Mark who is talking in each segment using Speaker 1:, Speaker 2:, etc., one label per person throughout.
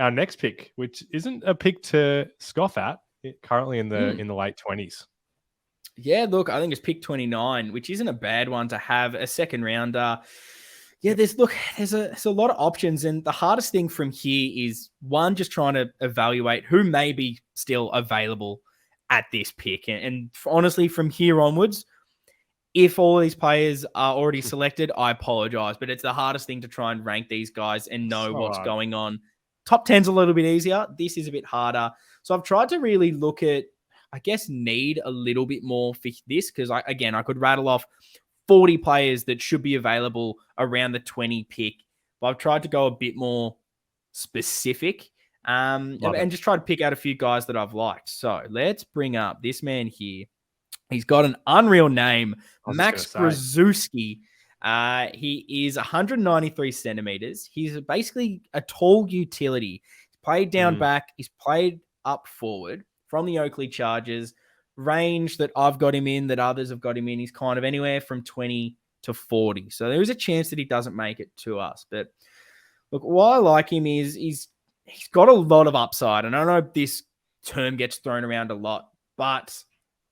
Speaker 1: our next pick, which isn't a pick to scoff at, currently in the late 20s.
Speaker 2: Yeah, look, I think it's pick 29, which isn't a bad one to have, a second rounder. Yeah, there's a lot of options, and the hardest thing from here is one, just trying to evaluate who may be still available at this pick. And honestly, from here onwards, if all these players are already selected, I apologize, but it's the hardest thing to try and rank these guys and know what's going on. Top 10's a little bit easier. This is a bit harder. So I've tried to really look at, I guess, need a little bit more for this, because I could rattle off 40 players that should be available around the 20 pick, but I've tried to go a bit more specific and just try to pick out a few guys that I've liked. So let's bring up this man here. He's got an unreal name, Max GRUZEWSKI. He is 193 centimeters. He's basically a tall utility. He's played down back. He's played up forward from the Oakley Chargers. Range that I've got him in, that others have got him in, he's kind of anywhere from 20 to 40. So there is a chance that he doesn't make it to us. But look, why I like him is he's got a lot of upside. And I know this term gets thrown around a lot, but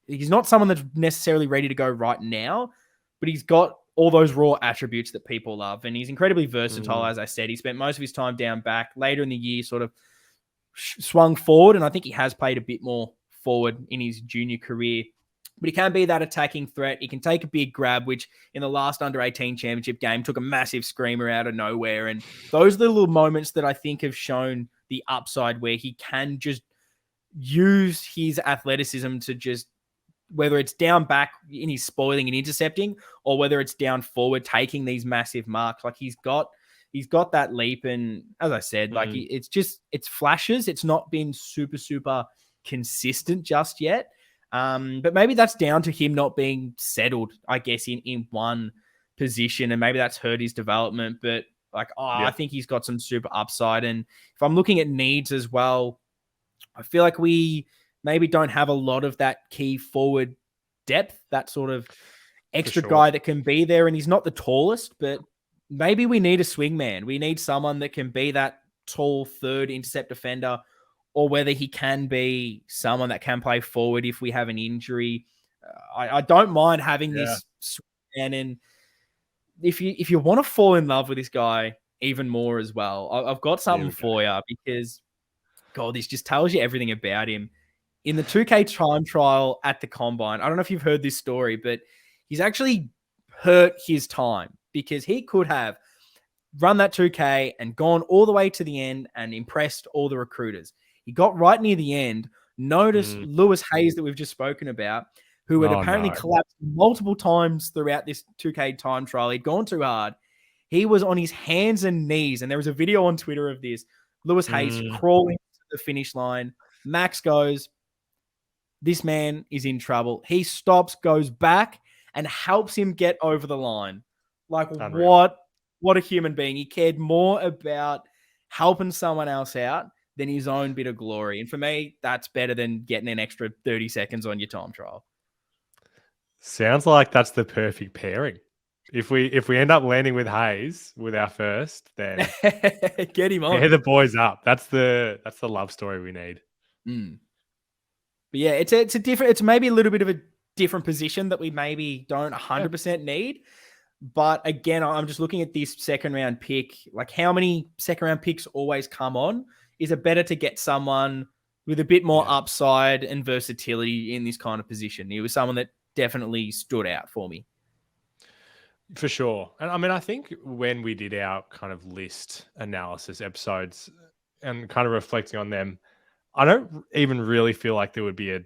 Speaker 2: he's not someone that's necessarily ready to go right now, but he's got all those raw attributes that people love. And he's incredibly versatile, as I said. He spent most of his time down back. Later in the year, sort of swung forward, and I think he has played a bit more forward in his junior career, but he can be that attacking threat. He can take a big grab, which in the last under-18 championship game took a massive screamer out of nowhere. And those little moments that I think have shown the upside, where he can just use his athleticism to just, whether it's down back in his spoiling and intercepting, or whether it's down forward taking these massive marks, like he's got that leap. And as I said, like it's flashes. It's not been super consistent just yet, but maybe that's down to him not being settled, I guess, in one position, and maybe that's hurt his development. But I think he's got some super upside. And if I'm looking at needs as well, I feel like we maybe don't have a lot of that key forward depth, that sort of extra guy that can be there. And he's not the tallest, but maybe we need a swingman. We need someone that can be that tall third intercept defender, or whether he can be someone that can play forward if we have an injury. I don't mind having this swingman. And if you want to fall in love with this guy even more as well, I've got something for you, because, God, this just tells you everything about him. In the 2K time trial at the Combine, I don't know if you've heard this story, but he's actually hurt his time, because he could have run that 2K and gone all the way to the end and impressed all the recruiters. He got right near the end, noticed Lewis Hayes that we've just spoken about, who had apparently collapsed multiple times throughout this 2K time trial. He'd gone too hard. He was on his hands and knees, and there was a video on Twitter of this. Lewis Hayes crawling to the finish line. Max goes, this man is in trouble. He stops, goes back, and helps him get over the line. Like, what a human being. He cared more about helping someone else out than his own bit of glory. And for me, that's better than getting an extra 30 seconds on your time trial.
Speaker 1: Sounds like that's the perfect pairing. If we end up landing with Hayes with our first, then
Speaker 2: get him on.
Speaker 1: Pair the boys up. That's the love story we need.
Speaker 2: But yeah, it's maybe a little bit of a different position that we maybe don't 100% need. But again, I'm just looking at this second round pick. Like, how many second round picks always come on? Is it better to get someone with a bit more upside and versatility in this kind of position? He was someone that definitely stood out for me.
Speaker 1: For sure. And I mean, I think when we did our kind of list analysis episodes and kind of reflecting on them, I don't even really feel like there would be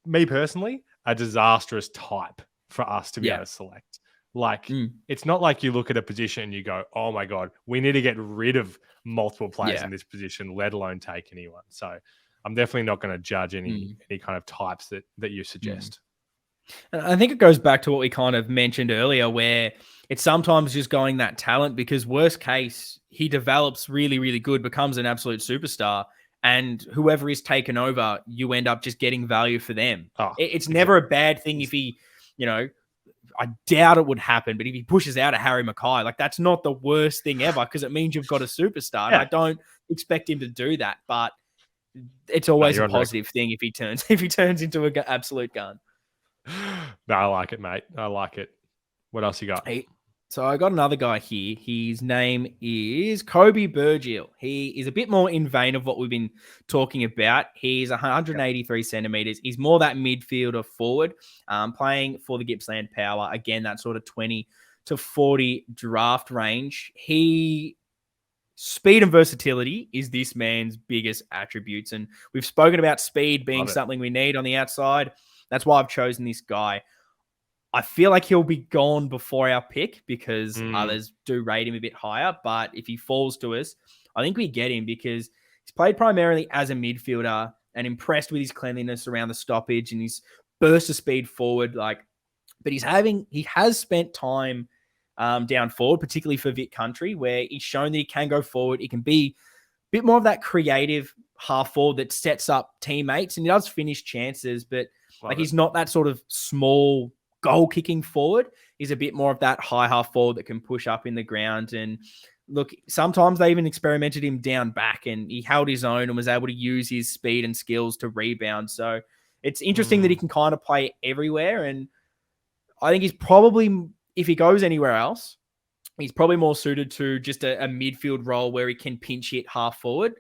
Speaker 1: me personally, a disastrous type for us to be able to select. Like, it's not like you look at a position and you go, oh my God, we need to get rid of multiple players in this position, let alone take anyone. So I'm definitely not going to judge any kind of types that you suggest.
Speaker 2: And I think it goes back to what we kind of mentioned earlier, where it's sometimes just going that talent, because worst case, he develops really, really good, becomes an absolute superstar, and whoever is taken over, you end up just getting value for them. It's never a bad thing if he, I doubt it would happen, but if he pushes out a Harry Mackay, like that's not the worst thing ever because it means you've got a superstar. And I don't expect him to do that, but it's always a positive thing if he turns into an absolute gun.
Speaker 1: No, I like it, mate. I like it. What else you got?
Speaker 2: So I got another guy here. His name is COBY BURGIEL. He is a bit more in vein of what we've been talking about. He's 183 centimeters. He's more that midfielder forward, playing for the Gippsland Power. Again, that sort of 20 to 40 draft range. Speed and versatility is this man's biggest attributes. And we've spoken about speed being something we need on the outside. That's why I've chosen this guy. I feel like he'll be gone before our pick because others do rate him a bit higher. But if he falls to us, I think we get him because he's played primarily as a midfielder and impressed with his cleanliness around the stoppage and his burst of speed forward. But he has spent time down forward, particularly for Vic Country, where he's shown that he can go forward. He can be a bit more of that creative half forward that sets up teammates and he does finish chances, but he's not that sort of small goal kicking forward. He's a bit more of that high half forward that can push up in the ground. And look, sometimes they even experimented him down back and he held his own and was able to use his speed and skills to rebound. So it's interesting that he can kind of play everywhere. And I think he's probably, if he goes anywhere else, he's probably more suited to just a midfield role where he can pinch hit half forward.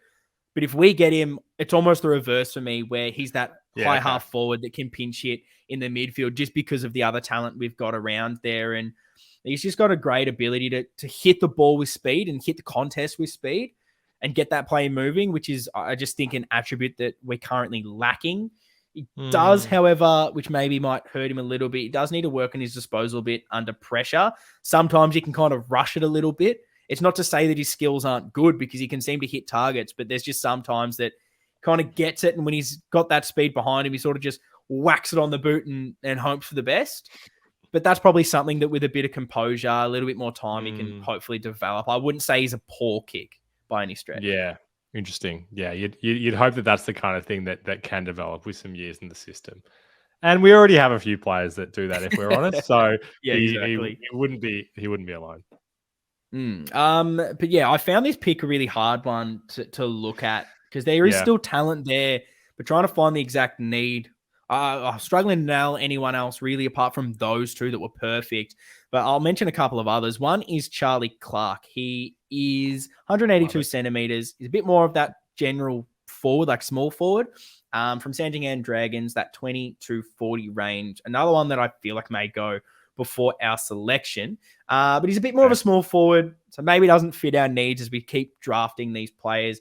Speaker 2: But if we get him, it's almost the reverse for me, where he's that high half forward that can pinch hit in the midfield just because of the other talent we've got around there. And he's just got a great ability to hit the ball with speed and hit the contest with speed and get that play moving, which is, I just think, an attribute that we're currently lacking. He does, however, which maybe might hurt him a little bit, he does need to work on his disposal a bit under pressure. Sometimes he can kind of rush it a little bit. It's not to say that his skills aren't good because he can seem to hit targets, but there's just sometimes that kind of gets it. And when he's got that speed behind him, he sort of just whacks it on the boot and hopes for the best. But that's probably something that with a bit of composure, a little bit more time, he can hopefully develop. I wouldn't say he's a poor kick by any stretch.
Speaker 1: Yeah. Interesting. Yeah. You'd hope that that's the kind of thing that can develop with some years in the system. And we already have a few players that do that, if we're honest. So he wouldn't be alone.
Speaker 2: But yeah, I found this pick a really hard one to look at because there is still talent there, but trying to find the exact need. I'm struggling to nail anyone else really apart from those two that were perfect. But I'll mention a couple of others. One is Charlie Clarke. He is 182 centimeters. He's a bit more of that general forward, like small forward, from Sandringham Dragons, that 20 to 40 range. Another one that I feel like may go before our selection. But he's a bit more of a small forward, so maybe doesn't fit our needs as we keep drafting these players.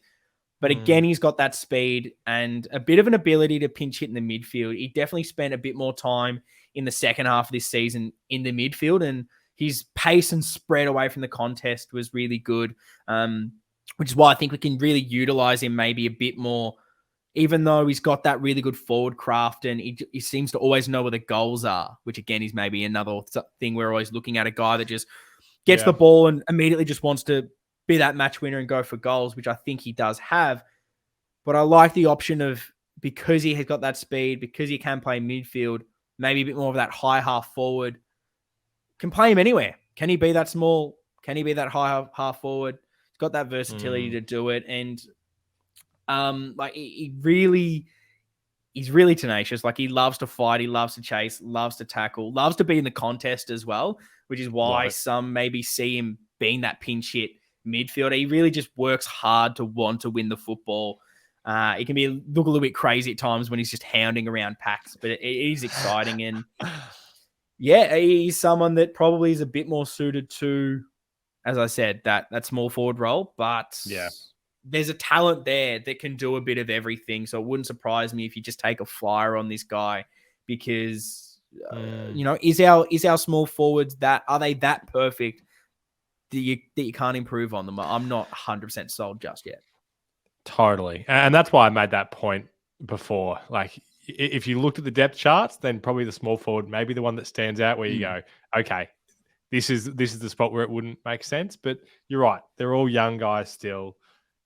Speaker 2: But again, he's got that speed and a bit of an ability to pinch hit in the midfield. He definitely spent a bit more time in the second half of this season in the midfield, and his pace and spread away from the contest was really good, which is why I think we can really utilize him maybe a bit more, even though he's got that really good forward craft and he seems to always know where the goals are, which again is maybe another thing we're always looking at, a guy that just gets the ball and immediately just wants to be that match winner and go for goals, which I think he does have. But I like the option of, because he has got that speed, because he can play midfield, maybe a bit more of that high half forward, can play him anywhere. Can he be that small? Can he be that high half forward? He's got that versatility to do it. And he's really tenacious. Like, he loves to fight, he loves to chase, loves to tackle, loves to be in the contest as well, which is why some maybe see him being that pinch hit midfielder. He really just works hard to want to win the football. It can look a little bit crazy at times when he's just hounding around packs, but it is exciting. And yeah, he's someone that probably is a bit more suited to, as I said, that small forward role. But there's a talent there that can do a bit of everything. So it wouldn't surprise me if you just take a flyer on this guy, because is our small forwards are they that perfect that you can't improve on them? I'm not 100% sold just yet.
Speaker 1: Totally. And that's why I made that point before. Like, if you looked at the depth charts, then probably the small forward may be the one that stands out, where you go, okay, this is the spot where it wouldn't make sense. But you're right. They're all young guys still.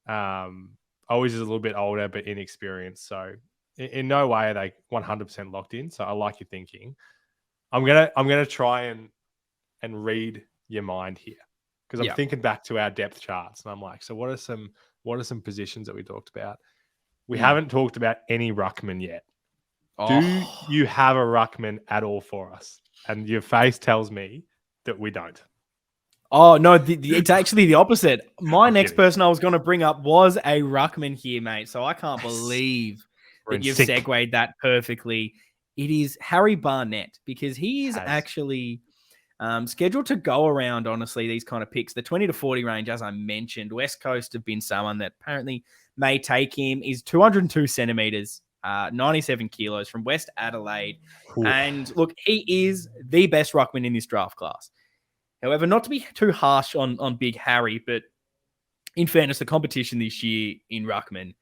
Speaker 1: Always is a little bit older, but inexperienced. So in no way are they 100% locked in. So I like your thinking. I'm gonna try and read your mind here, because I'm thinking back to our depth charts, and I'm like, so what are some positions that we talked about? We haven't talked about any ruckman yet. Do you have a ruckman at all for us? And your face tells me that we don't.
Speaker 2: Oh, no, it's actually the opposite. My next
Speaker 1: kidding.
Speaker 2: person I was going to bring up was a ruckman here, mate. So I can't believe that you've segued that perfectly. It is Harry Barnett, because he is actually scheduled to go around, honestly, these kind of picks. The 20 to 40 range, as I mentioned, West Coast have been someone that apparently may take him. He's 202 centimeters, 97 kilos, from West Adelaide.
Speaker 1: Ooh.
Speaker 2: And look, he is the best ruckman in this draft class. However, not to be too harsh on Big Harry, but in fairness, the competition this year in ruckman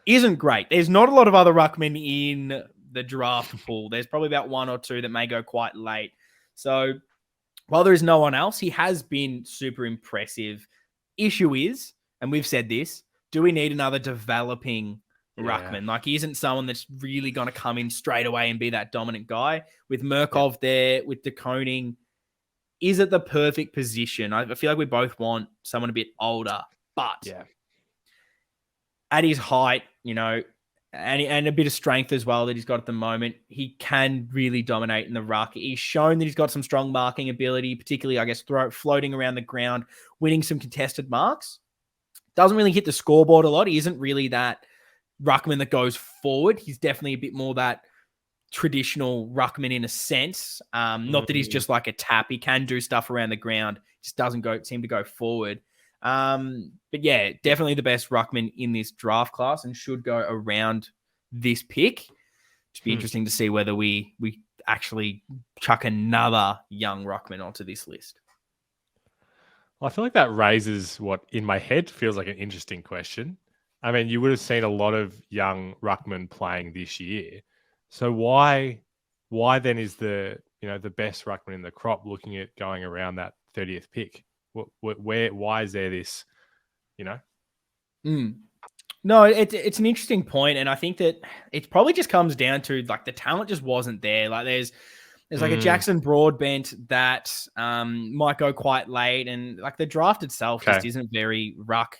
Speaker 2: isn't great. There's not a lot of other ruckmen in the draft pool. There's probably about one or two that may go quite late. So while there is no one else, he has been super impressive. Issue is, and we've said this, do we need another developing ruckman? Like, he isn't someone that's really going to come in straight away and be that dominant guy. With Murkov there, with De Koning, is it the perfect position? I feel like we both want someone a bit older, but at his height, and a bit of strength as well that he's got at the moment, he can really dominate in the ruck. He's shown that he's got some strong marking ability, particularly, I guess, floating around the ground, winning some contested marks. Doesn't really hit the scoreboard a lot. He isn't really that ruckman that goes forward. He's definitely a bit more that traditional ruckman in a sense. Not that he's just like a tap. He can do stuff around the ground, just doesn't seem to go forward. But yeah, definitely the best ruckman in this draft class, and should go around this pick. It'd be interesting to see whether we actually chuck another young ruckman onto this list.
Speaker 1: Well, I feel like that raises what in my head feels like an interesting question. I mean, you would have seen a lot of young ruckmen playing this year. So why then is the best ruckman in the crop looking at going around that 30th pick? Why is there this,
Speaker 2: No, it's an interesting point, and I think that it probably just comes down to, like, the talent just wasn't there. Like, there's like a Jackson Broadbent that might go quite late, and like the draft itself just isn't very ruck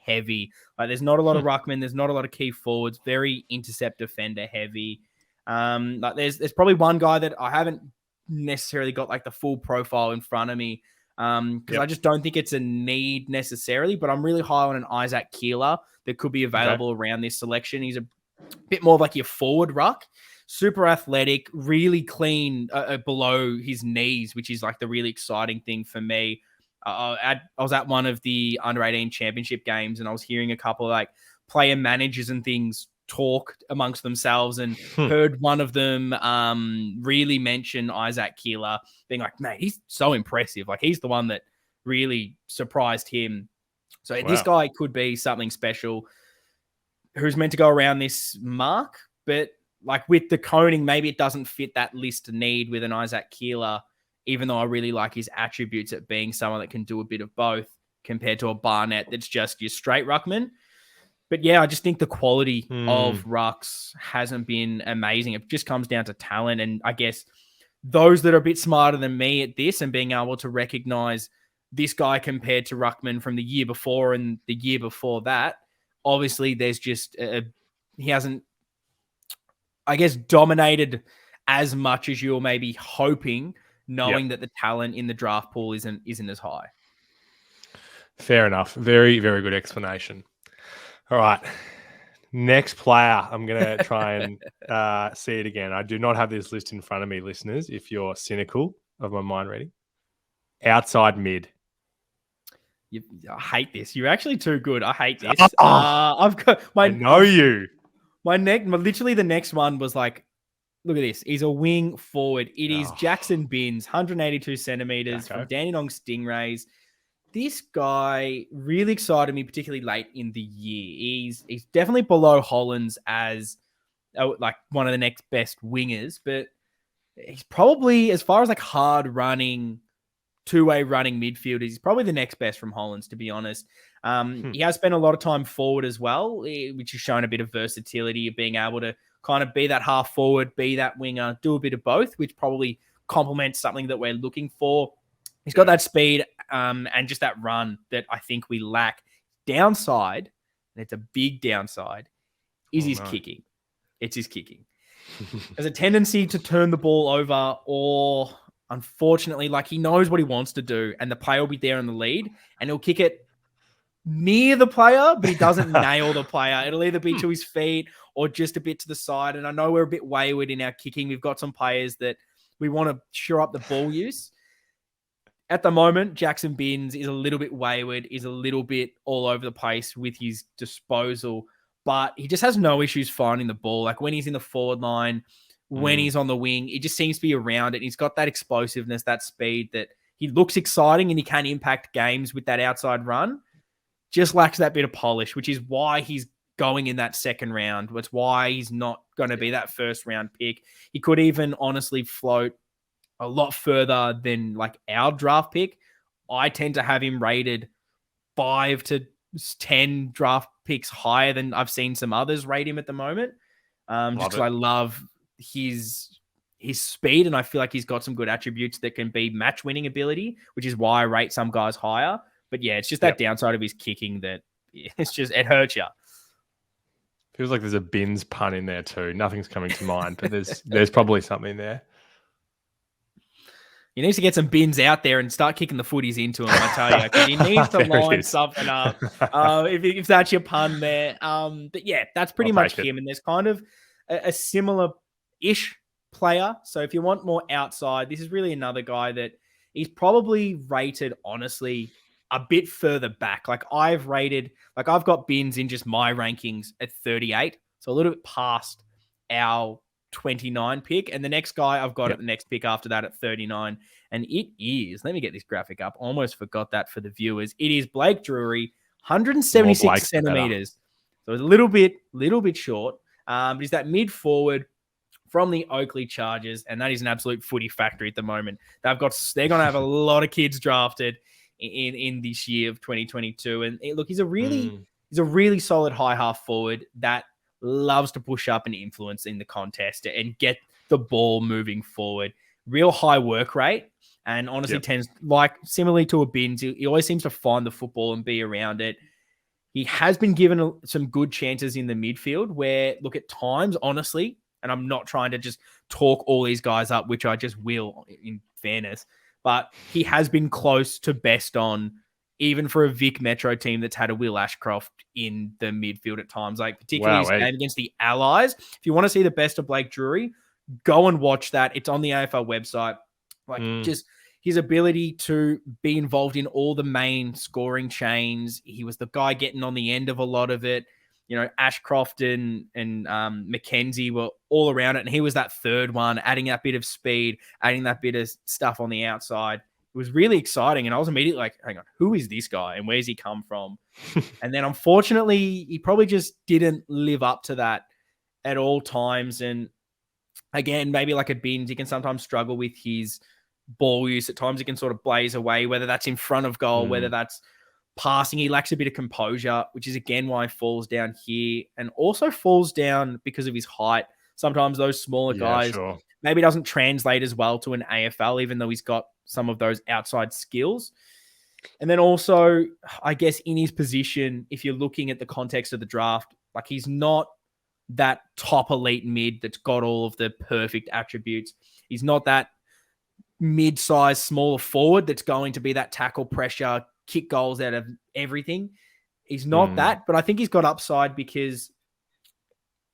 Speaker 2: heavy. Like, there's not a lot of ruckmen, there's not a lot of key forwards, very intercept defender heavy. Like, there's probably one guy that I haven't necessarily got like the full profile in front of me, because I just don't think it's a need necessarily, but I'm really high on an Isaac Keeler that could be available around this selection. He's a bit more like your forward ruck, super athletic, really clean below his knees, which is like the really exciting thing for me. I was at one of the under-18 championship games, and I was hearing a couple of like player managers and things talk amongst themselves, and heard one of them really mention Isaac Keeler, being like, mate, he's so impressive. Like, he's the one that really surprised him. So this guy could be something special, who's meant to go around this mark. But like with De Koning, maybe it doesn't fit that list need with an Isaac Keeler, even though I really like his attributes at being someone that can do a bit of both, compared to a Barnett that's just your straight ruckman. But yeah, I just think the quality of rucks hasn't been amazing. It just comes down to talent. And I guess those that are a bit smarter than me at this, and being able to recognize this guy compared to ruckman from the year before and the year before that, obviously there's just, he hasn't, I guess, dominated as much as you're maybe hoping, knowing that the talent in the draft pool isn't as high.
Speaker 1: Fair enough. Very, very good explanation. All right. Next player. I'm going to try and see it again. I do not have this list in front of me, listeners, if you're cynical of my mind reading. Outside mid.
Speaker 2: I hate this. You're actually too good. I hate this. I've got
Speaker 1: I know you.
Speaker 2: Literally the next one was like, look at this. He's a wing forward. It is Jackson Binns, 182 centimeters from Dandenong Stingrays. This guy really excited me, particularly late in the year. He's definitely below Hollands as like one of the next best wingers, but he's probably, as far as like hard running, two-way running midfielders, he's probably the next best from Hollands, to be honest. He has spent a lot of time forward as well, which has shown a bit of versatility of being able to kind of be that half forward, be that winger, do a bit of both, which probably complements something that we're looking for. He's got that speed and just that run that I think we lack. Downside, and it's a big downside, is his kicking. It's his kicking. There's a tendency to turn the ball over, or unfortunately, like, he knows what he wants to do and the player will be there in the lead and he'll kick it near the player, but he doesn't nail the player. It'll either be to his feet or just a bit to the side. And I know we're a bit wayward in our kicking. We've got some players that we want to shore up the ball use. At the moment, Jackson Binns is a little bit wayward, is a little bit all over the place with his disposal, but he just has no issues finding the ball. Like when he's in the forward line, when he's on the wing, he just seems to be around it. He's got that explosiveness, that speed, that he looks exciting and he can impact games with that outside run. Just lacks that bit of polish, which is why he's going in that second round. That's why he's not going to be that first round pick. He could even honestly float a lot further than like our draft pick. I tend to have him rated 5 to 10 draft picks higher than I've seen some others rate him at the moment. Just because I love his speed, and I feel like he's got some good attributes that can be match winning ability, which is why I rate some guys higher. But yeah, it's just that downside of his kicking that it hurts you.
Speaker 1: Feels like there's a Binns pun in there too. Nothing's coming to mind, but there's probably something there.
Speaker 2: He needs to get some Binns out there and start kicking the footies into him, I tell you, because he needs to line something up. If that's your pun there. But yeah, that's pretty much him. And there's kind of a similar-ish player. So if you want more outside, this is really another guy that he's probably rated, honestly, a bit further back. Like I've got Binns in just my rankings at 38. So a little bit past our 29 pick, and the next guy I've got at the next pick after that at 39, and it is, let me get this graphic up, almost forgot that for the viewers, it is Blake Drury, 176 centimeters, so it's a little bit short, but he's that mid forward from the Oakley Chargers, and that is an absolute footy factory at the moment. They're going to have a lot of kids drafted in this year of 2022, and look, he's a really solid high half forward that loves to push up and influence in the contest and get the ball moving forward. Real high work rate, and honestly tends, like similarly to a Binns, he always seems to find the football and be around it. He has been given some good chances in the midfield where, look, at times, honestly, and I'm not trying to just talk all these guys up, which I just will in fairness, but he has been close to best on, even for a Vic Metro team that's had a Will Ashcroft in the midfield at times, like particularly his game against the Allies. If you want to see the best of Blake Drury, go and watch that. It's on the AFL website. Like just his ability to be involved in all the main scoring chains. He was the guy getting on the end of a lot of it. You know, Ashcroft and Mackenzie were all around it, and he was that third one, adding that bit of speed, adding that bit of stuff on the outside. It was really exciting, and I was immediately like, hang on, who is this guy and where's he come from? And then unfortunately, he probably just didn't live up to that at all times. And again, maybe like a Binns, he can sometimes struggle with his ball use. At times he can sort of blaze away, whether that's in front of goal, whether that's passing. He lacks a bit of composure, which is again why he falls down here, and also falls down because of his height. Sometimes those smaller guys maybe doesn't translate as well to an AFL, even though he's got some of those outside skills. And then also, I guess in his position, if you're looking at the context of the draft, like he's not that top elite mid that's got all of the perfect attributes. He's not that mid-sized, smaller forward that's going to be that tackle pressure, kick goals out of everything. He's not that, but I think he's got upside because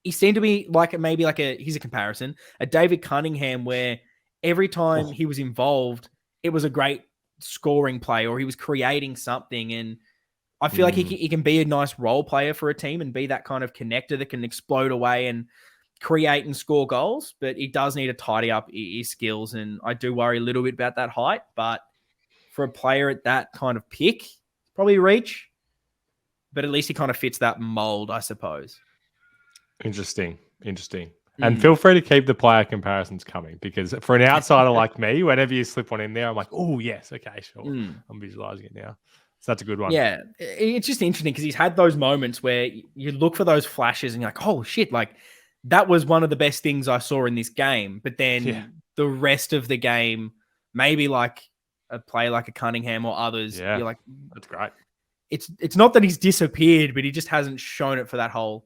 Speaker 2: he seemed to be here's a comparison, a David Cunningham, where every time he was involved, it was a great scoring play or he was creating something. And I feel like he can be a nice role player for a team and be that kind of connector that can explode away and create and score goals, but he does need to tidy up his skills. And I do worry a little bit about that height, but for a player at that kind of pick, probably reach, but at least he kind of fits that mold, I suppose.
Speaker 1: Interesting. And feel free to keep the player comparisons coming, because for an outsider like me, whenever you slip one in there, I'm like, oh, yes, okay, sure. I'm visualizing it now. So that's a good one.
Speaker 2: Yeah, it's just interesting because he's had those moments where you look for those flashes and you're like, oh, shit, like that was one of the best things I saw in this game. But then the rest of the game, maybe like a play like a Cunningham or others,
Speaker 1: Yeah,
Speaker 2: you're like,
Speaker 1: that's great.
Speaker 2: it's not that he's disappeared, but he just hasn't shown it for that whole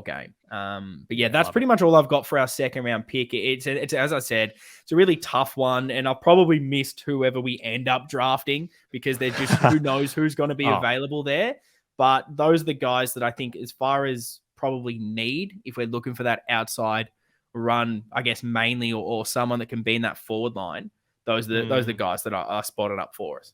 Speaker 2: game. But yeah, that's pretty much all I've got for our second round pick. It's as I said, it's a really tough one, and I've probably missed whoever we end up drafting because they're just who knows who's going to be available there. But those are the guys that I think, as far as probably need, if we're looking for that outside run, I guess mainly, or someone that can be in that forward line, those are the guys that I spotted up for us.